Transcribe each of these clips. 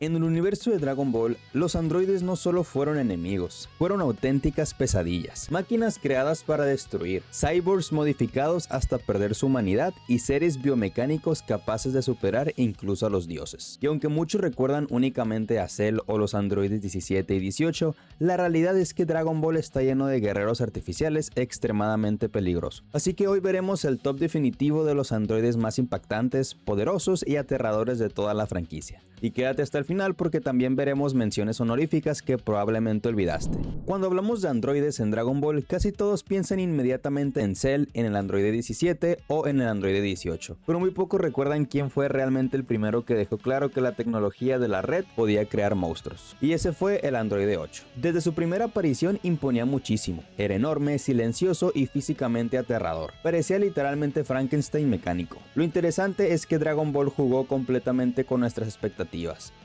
En el universo de Dragon Ball, los androides no solo fueron enemigos, fueron auténticas pesadillas, máquinas creadas para destruir, cyborgs modificados hasta perder su humanidad y seres biomecánicos capaces de superar incluso a los dioses. Y aunque muchos recuerdan únicamente a Cell o los androides 17 y 18, la realidad es que Dragon Ball está lleno de guerreros artificiales extremadamente peligrosos. Así que hoy veremos el top definitivo de los androides más impactantes, poderosos y aterradores de toda la franquicia. Y quédate hasta el final porque también veremos menciones honoríficas que probablemente olvidaste. Cuando hablamos de androides en Dragon Ball, casi todos piensan inmediatamente en Cell, en el androide 17 o en el androide 18, pero muy pocos recuerdan quién fue realmente el primero que dejó claro que la tecnología de la red podía crear monstruos. Y ese fue el androide 8. Desde su primera aparición imponía muchísimo, era enorme, silencioso y físicamente aterrador. Parecía literalmente Frankenstein mecánico. Lo interesante es que Dragon Ball jugó completamente con nuestras expectativas,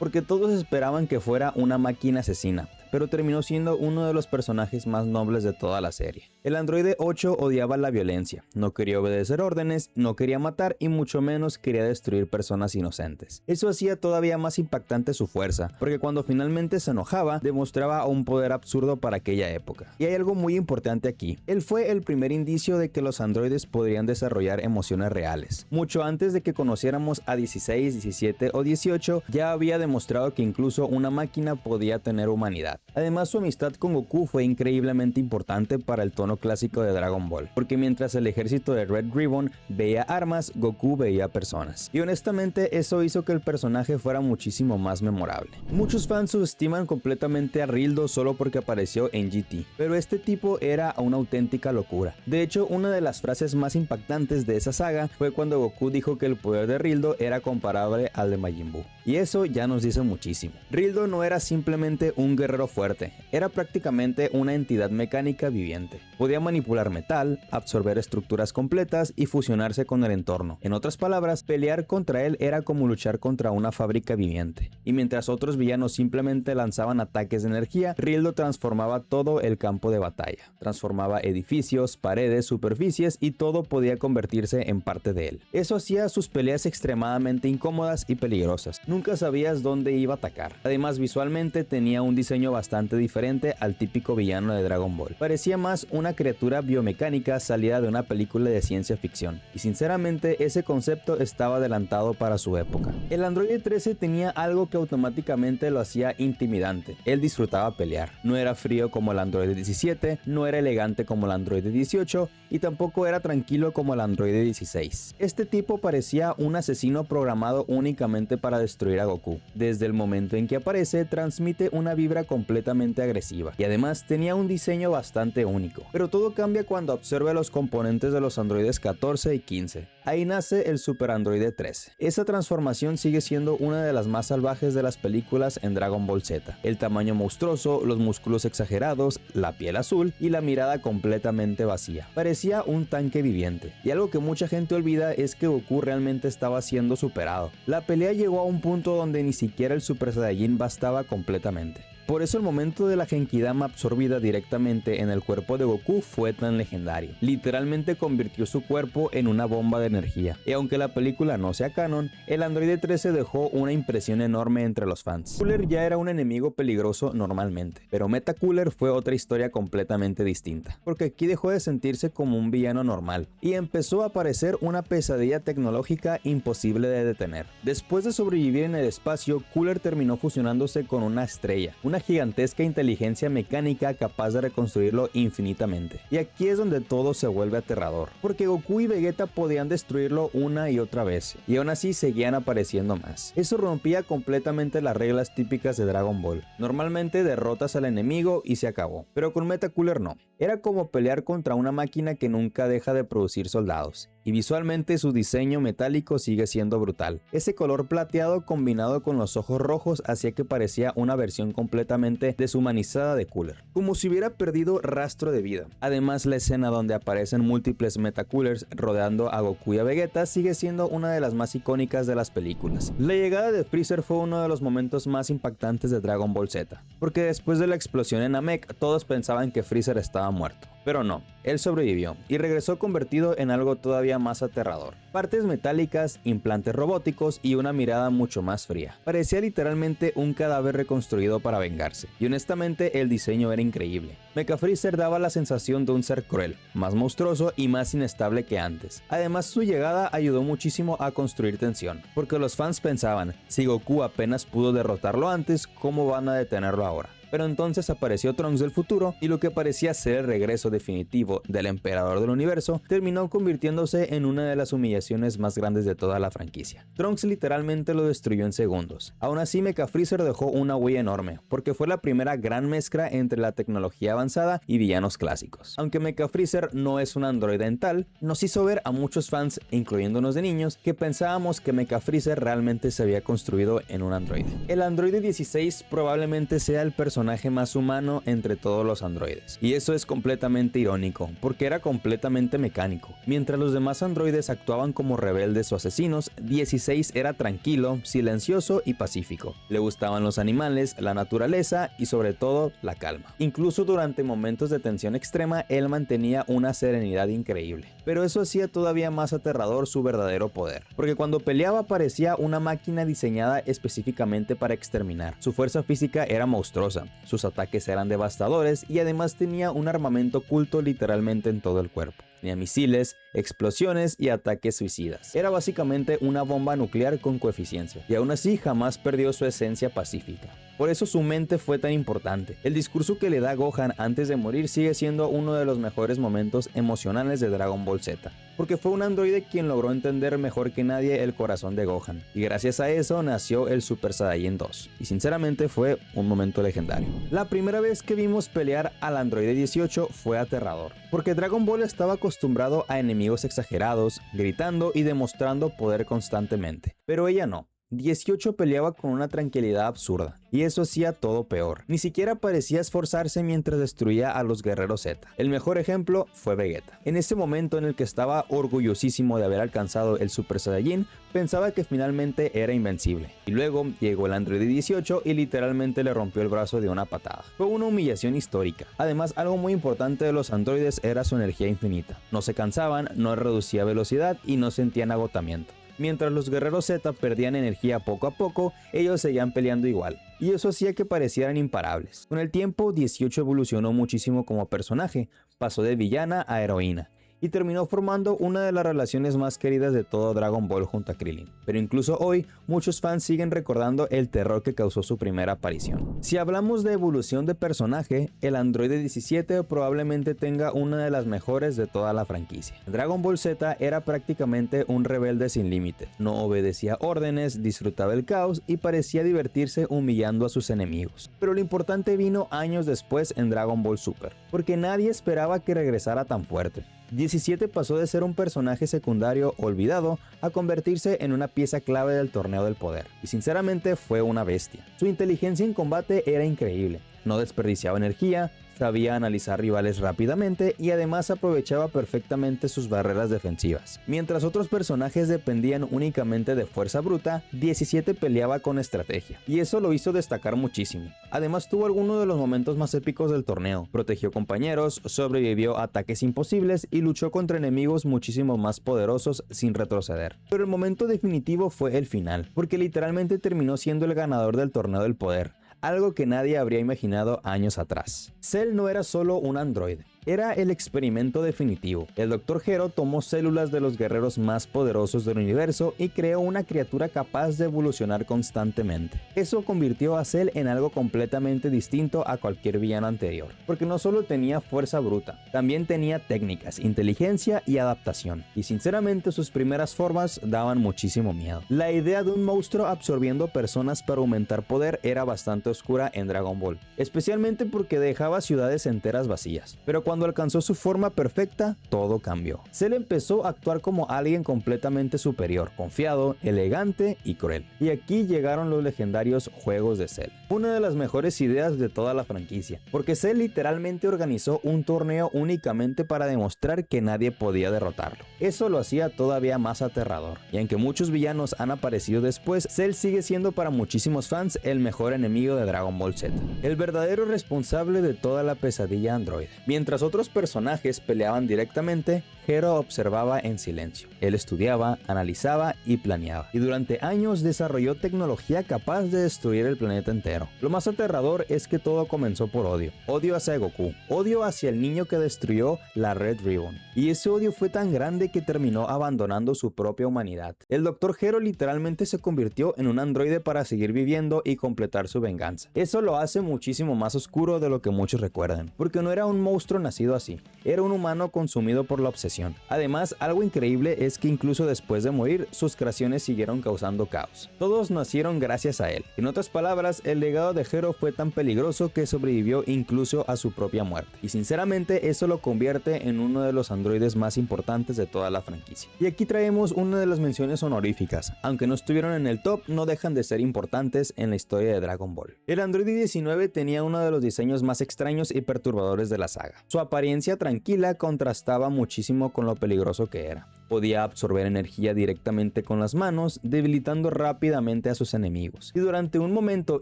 porque todos esperaban que fuera una máquina asesina, pero terminó siendo uno de los personajes más nobles de toda la serie. El androide 8 odiaba la violencia, no quería obedecer órdenes, no quería matar y mucho menos quería destruir personas inocentes. Eso hacía todavía más impactante su fuerza, porque cuando finalmente se enojaba, demostraba un poder absurdo para aquella época. Y hay algo muy importante aquí, él fue el primer indicio de que los androides podrían desarrollar emociones reales. Mucho antes de que conociéramos a 16, 17 o 18, ya había demostrado que incluso una máquina podía tener humanidad. Además, su amistad con Goku fue increíblemente importante para el tono clásico de Dragon Ball, porque mientras el ejército de Red Ribbon veía armas, Goku veía personas. Y honestamente eso hizo que el personaje fuera muchísimo más memorable. Muchos fans subestiman completamente a Rildo solo porque apareció en GT, pero este tipo era una auténtica locura. De hecho, una de las frases más impactantes de esa saga fue cuando Goku dijo que el poder de Rildo era comparable al de Majin Buu. Y eso ya nos dice muchísimo. Rildo no era simplemente un guerrero fuerte, era prácticamente una entidad mecánica viviente. Podía manipular metal, absorber estructuras completas y fusionarse con el entorno. En otras palabras, pelear contra él era como luchar contra una fábrica viviente. Y mientras otros villanos simplemente lanzaban ataques de energía, Rildo transformaba todo el campo de batalla. Transformaba edificios, paredes, superficies y todo podía convertirse en parte de él. Eso hacía sus peleas extremadamente incómodas y peligrosas. Nunca sabías dónde iba a atacar. Además, visualmente tenía un diseño bastante diferente al típico villano de Dragon Ball. Parecía más una criatura biomecánica salida de una película de ciencia ficción, y sinceramente ese concepto estaba adelantado para su época. El androide 13 tenía algo que automáticamente lo hacía intimidante. Él disfrutaba pelear. No era frío como el androide 17, no era elegante como el androide 18 y tampoco era tranquilo como el androide 16. Este tipo parecía un asesino programado únicamente para destruir a Goku. Desde el momento en que aparece, transmite una vibra completamente agresiva y además tenía un diseño bastante único. Pero todo cambia cuando observa los componentes de los androides 14 y 15. Ahí nace el Super Androide 13. Esa transformación sigue siendo una de las más salvajes de las películas en Dragon Ball Z. El tamaño monstruoso, los músculos exagerados, la piel azul y la mirada completamente vacía. Parecía un tanque viviente. Y algo que mucha gente olvida es que Goku realmente estaba siendo superado. La pelea llegó a un punto donde ni siquiera el Super Saiyajin bastaba completamente. Por eso el momento de la Genkidama absorbida directamente en el cuerpo de Goku fue tan legendario. Literalmente convirtió su cuerpo en una bomba de energía. Y aunque la película no sea canon, el androide 13 dejó una impresión enorme entre los fans. Cooler ya era un enemigo peligroso normalmente, pero Metacooler fue otra historia completamente distinta, porque aquí dejó de sentirse como un villano normal y empezó a parecer una pesadilla tecnológica imposible de detener. Después de sobrevivir en el espacio, Cooler terminó fusionándose con una estrella, una gigantesca inteligencia mecánica capaz de reconstruirlo infinitamente. Y aquí es donde todo se vuelve aterrador, porque Goku y Vegeta podían destruirlo una y otra vez, y aún así seguían apareciendo más. Eso rompía completamente las reglas típicas de Dragon Ball. Normalmente derrotas al enemigo y se acabó, pero con Metacooler no. Era como pelear contra una máquina que nunca deja de producir soldados. Y visualmente su diseño metálico sigue siendo brutal. Ese color plateado combinado con los ojos rojos hacía que parecía una versión completamente deshumanizada de Cooler, como si hubiera perdido rastro de vida. Además, la escena donde aparecen múltiples Metacoolers rodeando a Goku y a Vegeta sigue siendo una de las más icónicas de las películas. La llegada de Freezer fue uno de los momentos más impactantes de Dragon Ball Z, porque después de la explosión en Namek todos pensaban que Freezer estaba muerto. Pero no, él sobrevivió y regresó convertido en algo todavía más aterrador. Partes metálicas, implantes robóticos y una mirada mucho más fría. Parecía literalmente un cadáver reconstruido para vengarse, y honestamente el diseño era increíble. Mecha Freezer daba la sensación de un ser cruel, más monstruoso y más inestable que antes. Además, su llegada ayudó muchísimo a construir tensión, porque los fans pensaban, si Goku apenas pudo derrotarlo antes, ¿cómo van a detenerlo ahora? Pero entonces apareció Trunks del futuro y lo que parecía ser el regreso definitivo del emperador del universo terminó convirtiéndose en una de las humillaciones más grandes de toda la franquicia. Trunks literalmente lo destruyó en segundos. Aún así, Mecha Freezer dejó una huella enorme, porque fue la primera gran mezcla entre la tecnología avanzada y villanos clásicos. Aunque Mecha Freezer no es un androide en tal, nos hizo ver a muchos fans, incluyéndonos de niños, que pensábamos que Mecha Freezer realmente se había construido en un androide. El androide 16 probablemente sea el personaje más humano entre todos los androides. Y eso es completamente irónico, porque era completamente mecánico. Mientras los demás androides actuaban como rebeldes o asesinos, 16 era tranquilo, silencioso y pacífico. Le gustaban los animales, la naturaleza y sobre todo la calma. Incluso durante momentos de tensión extrema, él mantenía una serenidad increíble. Pero eso hacía todavía más aterrador su verdadero poder, porque cuando peleaba parecía una máquina diseñada específicamente para exterminar. Su fuerza física era monstruosa, sus ataques eran devastadores y además tenía un armamento oculto literalmente en todo el cuerpo. Tenía misiles, explosiones y ataques suicidas. Era básicamente una bomba nuclear con coeficiencia, y aún así jamás perdió su esencia pacífica. Por eso su mente fue tan importante. El discurso que le da Gohan antes de morir sigue siendo uno de los mejores momentos emocionales de Dragon Ball Z, porque fue un androide quien logró entender mejor que nadie el corazón de Gohan, y gracias a eso nació el Super Saiyajin 2, y sinceramente fue un momento legendario. La primera vez que vimos pelear al androide 18 fue aterrador, porque Dragon Ball estaba acostumbrado a enemigos exagerados, gritando y demostrando poder constantemente, pero ella no. 18 peleaba con una tranquilidad absurda, y eso hacía todo peor. Ni siquiera parecía esforzarse mientras destruía a los guerreros Z. El mejor ejemplo fue Vegeta. En ese momento en el que estaba orgullosísimo de haber alcanzado el Super Saiyajin, pensaba que finalmente era invencible. Y luego llegó el androide 18 y literalmente le rompió el brazo de una patada. Fue una humillación histórica. Además, algo muy importante de los androides era su energía infinita. No se cansaban, no reducía velocidad y no sentían agotamiento. Mientras los guerreros Z perdían energía poco a poco, ellos seguían peleando igual, y eso hacía que parecieran imparables. Con el tiempo, 18 evolucionó muchísimo como personaje, pasó de villana a heroína, y terminó formando una de las relaciones más queridas de todo Dragon Ball junto a Krillin. Pero incluso hoy, muchos fans siguen recordando el terror que causó su primera aparición. Si hablamos de evolución de personaje, el androide 17 probablemente tenga una de las mejores de toda la franquicia. Dragon Ball Z era prácticamente un rebelde sin límite, no obedecía órdenes, disfrutaba el caos y parecía divertirse humillando a sus enemigos. Pero lo importante vino años después en Dragon Ball Super, porque nadie esperaba que regresara tan fuerte. 17 pasó de ser un personaje secundario olvidado a convertirse en una pieza clave del torneo del poder, y sinceramente fue una bestia. Su inteligencia en combate era increíble, no desperdiciaba energía, sabía analizar rivales rápidamente y además aprovechaba perfectamente sus barreras defensivas. Mientras otros personajes dependían únicamente de fuerza bruta, 17 peleaba con estrategia, y eso lo hizo destacar muchísimo. Además tuvo algunos de los momentos más épicos del torneo, protegió compañeros, sobrevivió a ataques imposibles y luchó contra enemigos muchísimo más poderosos sin retroceder. Pero el momento definitivo fue el final, porque literalmente terminó siendo el ganador del torneo del poder, algo que nadie habría imaginado años atrás. Cell no era solo un androide, era el experimento definitivo. El Dr. Gero tomó células de los guerreros más poderosos del universo y creó una criatura capaz de evolucionar constantemente. Eso convirtió a Cell en algo completamente distinto a cualquier villano anterior, porque no solo tenía fuerza bruta, también tenía técnicas, inteligencia y adaptación, y sinceramente sus primeras formas daban muchísimo miedo. La idea de un monstruo absorbiendo personas para aumentar poder era bastante oscura en Dragon Ball, especialmente porque dejaba ciudades enteras vacías, pero cuando alcanzó su forma perfecta, todo cambió. Cell empezó a actuar como alguien completamente superior, confiado, elegante y cruel. Y aquí llegaron los legendarios Juegos de Cell, una de las mejores ideas de toda la franquicia, porque Cell literalmente organizó un torneo únicamente para demostrar que nadie podía derrotarlo. Eso lo hacía todavía más aterrador, y aunque muchos villanos han aparecido después, Cell sigue siendo para muchísimos fans el mejor enemigo de Dragon Ball Z, el verdadero responsable de toda la pesadilla androide. Mientras otros personajes peleaban directamente, Hero observaba en silencio. Él estudiaba, analizaba y planeaba. Y durante años desarrolló tecnología capaz de destruir el planeta entero. Lo más aterrador es que todo comenzó por odio. Odio hacia Goku. Odio hacia el niño que destruyó la Red Ribbon. Y ese odio fue tan grande que terminó abandonando su propia humanidad. El Dr. Hero literalmente se convirtió en un androide para seguir viviendo y completar su venganza. Eso lo hace muchísimo más oscuro de lo que muchos recuerdan. Porque no era un monstruo nacido así. Era un humano consumido por la obsesión. Además, algo increíble es que incluso después de morir, sus creaciones siguieron causando caos. Todos nacieron gracias a él. En otras palabras, el legado de Hero fue tan peligroso que sobrevivió incluso a su propia muerte. Y sinceramente, eso lo convierte en uno de los androides más importantes de toda la franquicia. Y aquí traemos una de las menciones honoríficas. Aunque no estuvieron en el top, no dejan de ser importantes en la historia de Dragon Ball. El Android 19 tenía uno de los diseños más extraños y perturbadores de la saga. Su apariencia tranquila contrastaba muchísimo con lo peligroso que era. Podía absorber energía directamente con las manos, debilitando rápidamente a sus enemigos. Y durante un momento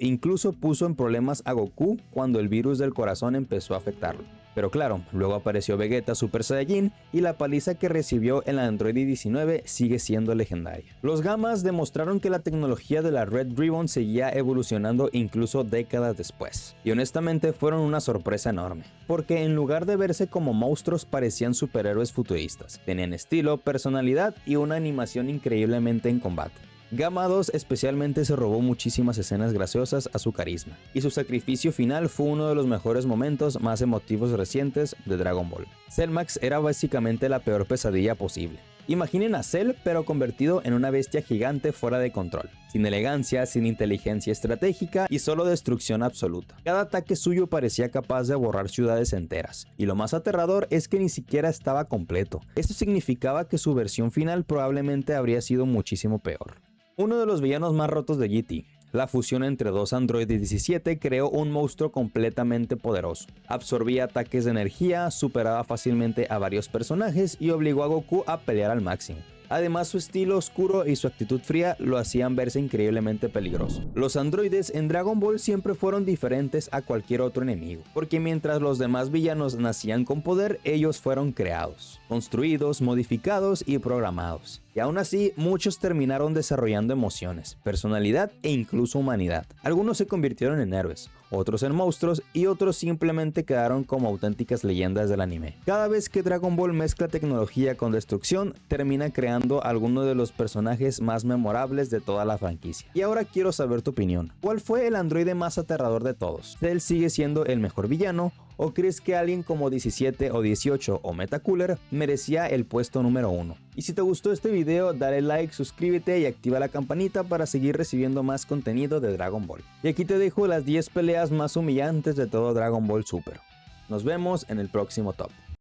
incluso puso en problemas a Goku cuando el virus del corazón empezó a afectarlo. Pero claro, luego apareció Vegeta Super Saiyajin y la paliza que recibió en la Android 19 sigue siendo legendaria. Los Gamas demostraron que la tecnología de la Red Ribbon seguía evolucionando incluso décadas después. Y honestamente fueron una sorpresa enorme, porque en lugar de verse como monstruos parecían superhéroes futuristas. Tenían estilo, personalidad y una animación increíblemente en combate. Gamma 2 especialmente se robó muchísimas escenas graciosas a su carisma, y su sacrificio final fue uno de los mejores momentos más emotivos recientes de Dragon Ball. Cellmax era básicamente la peor pesadilla posible. Imaginen a Cell pero convertido en una bestia gigante fuera de control, sin elegancia, sin inteligencia estratégica y solo destrucción absoluta. Cada ataque suyo parecía capaz de borrar ciudades enteras, y lo más aterrador es que ni siquiera estaba completo. Esto significaba que su versión final probablemente habría sido muchísimo peor. Uno de los villanos más rotos de GT, la fusión entre dos androides 17, creó un monstruo completamente poderoso. Absorbía ataques de energía, superaba fácilmente a varios personajes y obligó a Goku a pelear al máximo. Además, su estilo oscuro y su actitud fría lo hacían verse increíblemente peligroso. Los androides en Dragon Ball siempre fueron diferentes a cualquier otro enemigo, porque mientras los demás villanos nacían con poder, ellos fueron creados, construidos, modificados y programados. Y aún así, muchos terminaron desarrollando emociones, personalidad e incluso humanidad. Algunos se convirtieron en héroes, otros en monstruos y otros simplemente quedaron como auténticas leyendas del anime. Cada vez que Dragon Ball mezcla tecnología con destrucción, termina creando alguno de los personajes más memorables de toda la franquicia. Y ahora quiero saber tu opinión. ¿Cuál fue el androide más aterrador de todos? ¿Cell sigue siendo el mejor villano? ¿O crees que alguien como 17 o 18 o Metacooler merecía el puesto número 1? Y si te gustó este video, dale like, suscríbete y activa la campanita para seguir recibiendo más contenido de Dragon Ball. Y aquí te dejo las 10 peleas más humillantes de todo Dragon Ball Super. Nos vemos en el próximo top.